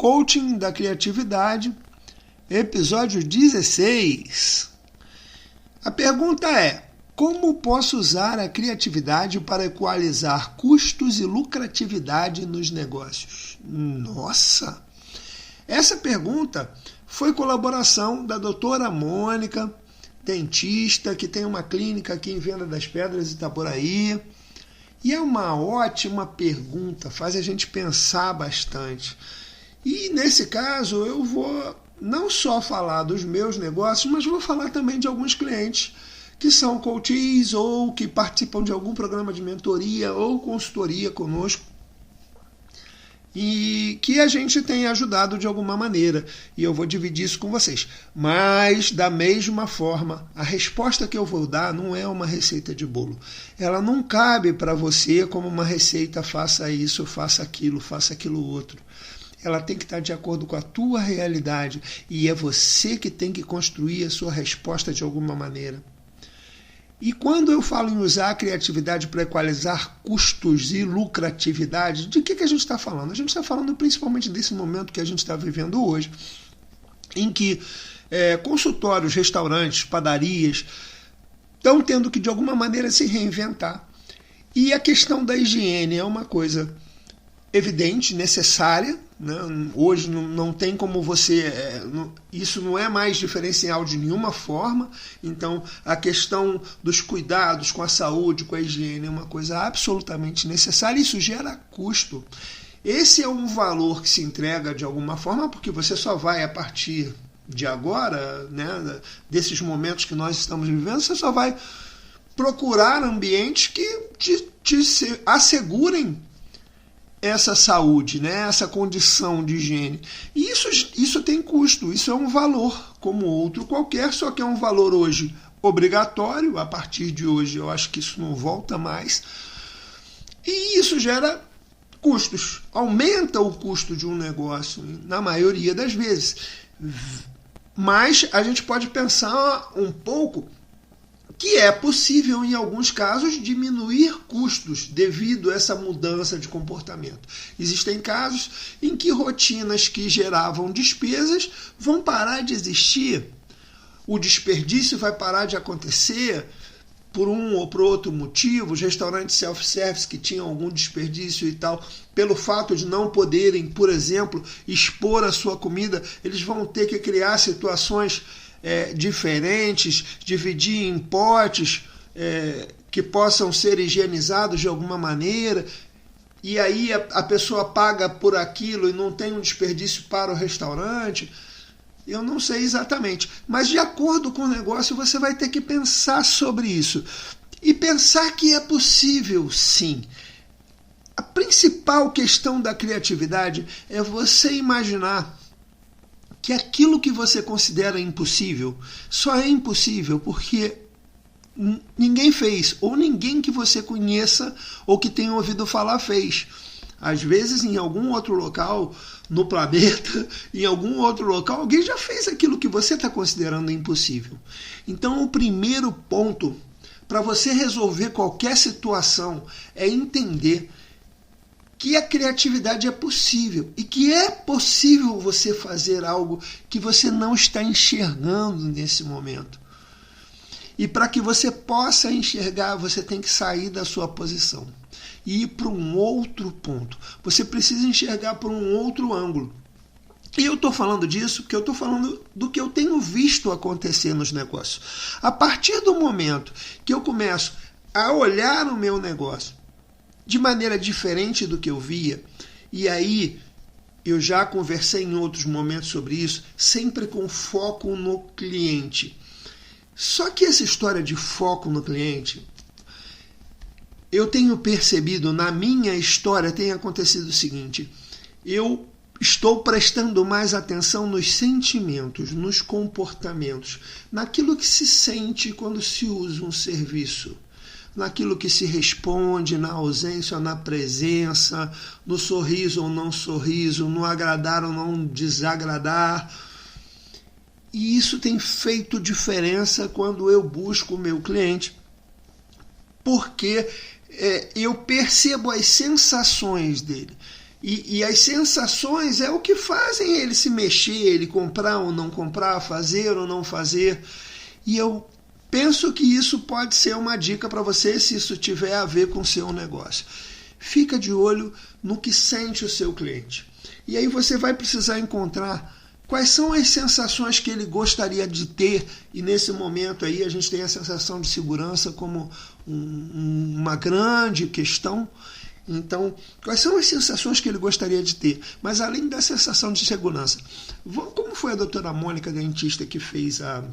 Coaching da Criatividade, episódio 16. A pergunta é: como posso usar a criatividade para equalizar custos e lucratividade nos negócios? Nossa! Essa pergunta foi colaboração da doutora Mônica, dentista, que tem uma clínica aqui em Venda das Pedras, Itaboraí. E é uma ótima pergunta, faz a gente pensar bastante. E nesse caso eu vou não só falar dos meus negócios, mas vou falar também de alguns clientes que são coaches ou que participam de algum programa de mentoria ou consultoria conosco e que a gente tem ajudado de alguma maneira. E eu vou dividir isso com vocês. Mas, da mesma forma, a resposta que eu vou dar não é uma receita de bolo. Ela não cabe para você como uma receita, faça isso, faça aquilo outro. Ela tem que estar de acordo com a tua realidade. E é você que tem que construir a sua resposta de alguma maneira. E quando eu falo em usar a criatividade para equalizar custos e lucratividade, de que a gente está falando? A gente está falando principalmente desse momento que a gente está vivendo hoje, em que consultórios, restaurantes, padarias estão tendo que de alguma maneira se reinventar. E a questão da higiene é uma coisa evidente, necessária, né? Hoje não tem como você... isso não é mais diferencial de nenhuma forma. Então, a questão dos cuidados com a saúde, com a higiene, é uma coisa absolutamente necessária. Isso gera custo. Esse é um valor que se entrega de alguma forma, porque você só vai, a partir de agora, né, desses momentos que nós estamos vivendo, você só vai procurar ambientes que te assegurem essa saúde, né? Essa condição de higiene. E isso tem custo, isso é um valor como outro qualquer, só que é um valor hoje obrigatório. A partir de hoje eu acho que isso não volta mais. E isso gera custos, aumenta o custo de um negócio, na maioria das vezes. Mas a gente pode pensar um pouco que é possível, em alguns casos, diminuir custos devido a essa mudança de comportamento. Existem casos em que rotinas que geravam despesas vão parar de existir. O desperdício vai parar de acontecer por um ou por outro motivo. Os restaurantes self-service que tinham algum desperdício e tal, pelo fato de não poderem, por exemplo, expor a sua comida, eles vão ter que criar situações diferentes, dividir em potes que possam ser higienizados de alguma maneira, e aí a pessoa paga por aquilo e não tem um desperdício para o restaurante. Eu não sei exatamente, mas de acordo com o negócio você vai ter que pensar sobre isso e pensar que é possível, sim. A principal questão da criatividade é você imaginar que aquilo que você considera impossível só é impossível porque ninguém fez, ou ninguém que você conheça ou que tenha ouvido falar fez. Às vezes, em algum outro local no planeta, em algum outro local, alguém já fez aquilo que você está considerando impossível. Então, o primeiro ponto para você resolver qualquer situação é entender que a criatividade é possível e que é possível você fazer algo que você não está enxergando nesse momento. E para que você possa enxergar, você tem que sair da sua posição e ir para um outro ponto. Você precisa enxergar por um outro ângulo. E eu estou falando disso porque eu estou falando do que eu tenho visto acontecer nos negócios. A partir do momento que eu começo a olhar o meu negócio de maneira diferente do que eu via, e aí eu já conversei em outros momentos sobre isso, sempre com foco no cliente. Só que essa história de foco no cliente, eu tenho percebido, na minha história tem acontecido o seguinte: eu estou prestando mais atenção nos sentimentos, nos comportamentos, naquilo que se sente quando se usa um serviço, naquilo que se responde, na ausência ou na presença, no sorriso ou não sorriso, no agradar ou não desagradar. E isso tem feito diferença quando eu busco o meu cliente, porque eu percebo as sensações dele. E as sensações é o que fazem ele se mexer, ele comprar ou não comprar, fazer ou não fazer. E eu penso que isso pode ser uma dica para você se isso tiver a ver com o seu negócio. Fica de olho no que sente o seu cliente. E aí você vai precisar encontrar quais são as sensações que ele gostaria de ter, e nesse momento aí a gente tem a sensação de segurança como uma grande questão. Então, quais são as sensações que ele gostaria de ter? Mas além da sensação de segurança, como foi a doutora Mônica, dentista, que fez a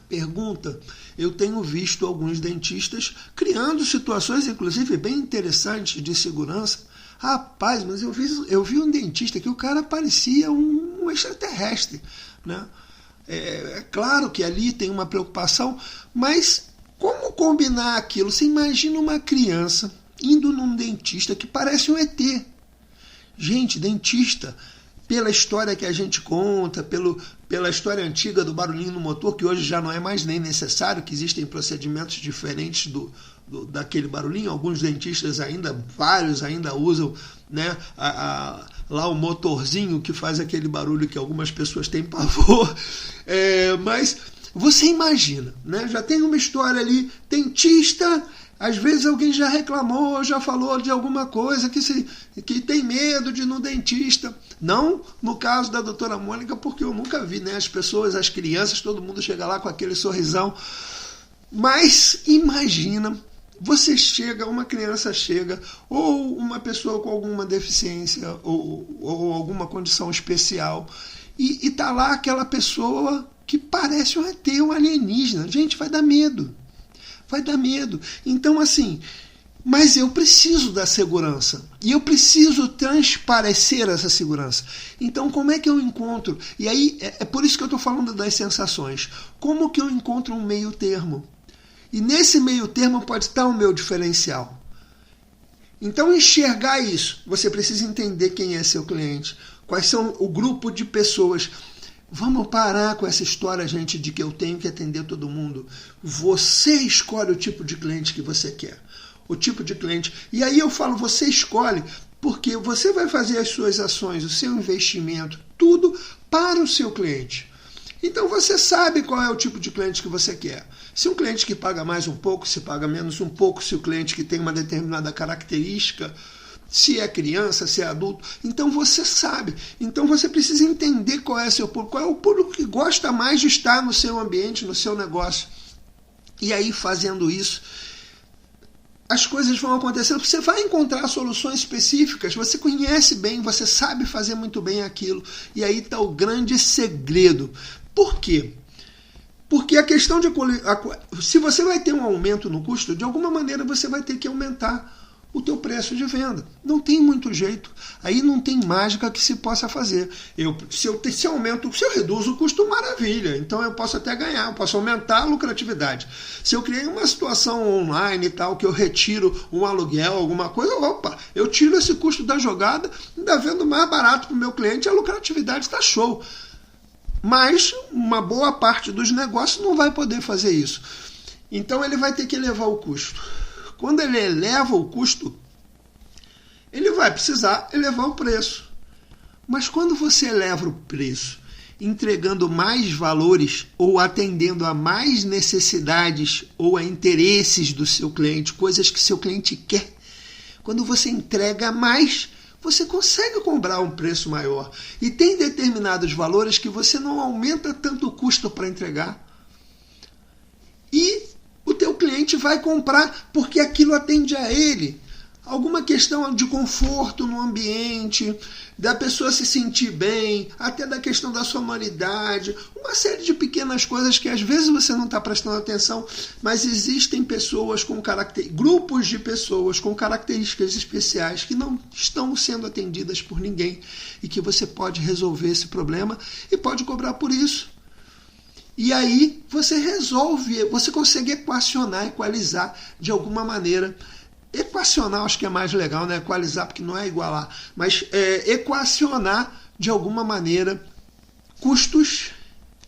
pergunta, eu tenho visto alguns dentistas criando situações, inclusive, bem interessantes de segurança. Rapaz, mas eu vi um dentista que o cara parecia um extraterrestre, né? É claro que ali tem uma preocupação, mas como combinar aquilo? Você imagina uma criança indo num dentista que parece um ET. Gente, dentista, pela história que a gente conta, pela história antiga do barulhinho no motor, que hoje já não é mais nem necessário, que existem procedimentos diferentes daquele barulhinho. Alguns dentistas vários ainda usam, né, lá o motorzinho que faz aquele barulho que algumas pessoas têm pavor. Mas você imagina, né, já tem uma história ali, dentista. Às vezes alguém já reclamou, já falou de alguma coisa que tem medo de ir no dentista. Não no caso da doutora Mônica, porque eu nunca vi, né? As pessoas, as crianças, todo mundo chega lá com aquele sorrisão. Mas imagina, uma criança chega, ou uma pessoa com alguma deficiência, ou alguma condição especial, e tá lá aquela pessoa que parece um ET, um alienígena. Gente, vai dar medo. Vai dar medo. Então, assim, mas eu preciso da segurança. E eu preciso transparecer essa segurança. Então, como é que eu encontro? E aí, é por isso que eu estou falando das sensações. Como que eu encontro um meio termo? E nesse meio termo pode estar o meu diferencial. Então, enxergar isso. Você precisa entender quem é seu cliente. Quais são o grupo de pessoas. Vamos parar com essa história, gente, de que eu tenho que atender todo mundo. Você escolhe o tipo de cliente que você quer. O tipo de cliente. E aí eu falo, você escolhe, porque você vai fazer as suas ações, o seu investimento, tudo para o seu cliente. Então você sabe qual é o tipo de cliente que você quer. Se um cliente que paga mais um pouco, se paga menos um pouco, se o cliente que tem uma determinada característica, se é criança, se é adulto, então você sabe. Então você precisa entender qual é o seu público, qual é o público que gosta mais de estar no seu ambiente, no seu negócio. E aí, fazendo isso, as coisas vão acontecendo, você vai encontrar soluções específicas, você conhece bem, você sabe fazer muito bem aquilo. E aí está o grande segredo. Por quê? Porque a questão de... Se você vai ter um aumento no custo, de alguma maneira você vai ter que aumentar o teu preço de venda. Não tem muito jeito. Aí não tem mágica que se possa fazer. Se eu reduzo o custo, maravilha. Então eu posso até ganhar, eu posso aumentar a lucratividade. Se eu criei uma situação online e tal, que eu retiro um aluguel, alguma coisa, eu tiro esse custo da jogada, ainda vendo mais barato para o meu cliente, a lucratividade está show. Mas uma boa parte dos negócios não vai poder fazer isso. Então ele vai ter que elevar o custo. Quando ele eleva o custo, ele vai precisar elevar o preço. Mas quando você eleva o preço, entregando mais valores ou atendendo a mais necessidades ou a interesses do seu cliente, coisas que seu cliente quer, quando você entrega mais, você consegue cobrar um preço maior. E tem determinados valores que você não aumenta tanto o custo para entregar. E o teu cliente vai comprar porque aquilo atende a ele. Alguma questão de conforto no ambiente, da pessoa se sentir bem, até da questão da sonoridade, uma série de pequenas coisas que às vezes você não está prestando atenção, mas existem pessoas grupos de pessoas com características especiais que não estão sendo atendidas por ninguém e que você pode resolver esse problema e pode cobrar por isso. E aí você resolve, você consegue equalizar de alguma maneira. Equacionar acho que é mais legal, né? Equalizar porque não é igualar, mas equacionar de alguma maneira custos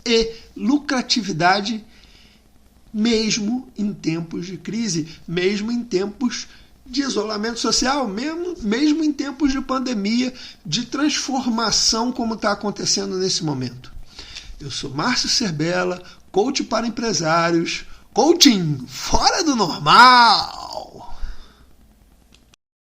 e lucratividade mesmo em tempos de crise, mesmo em tempos de isolamento social, mesmo em tempos de pandemia, de transformação como está acontecendo nesse momento. Eu sou Márcio Serbella, coach para empresários, coaching fora do normal.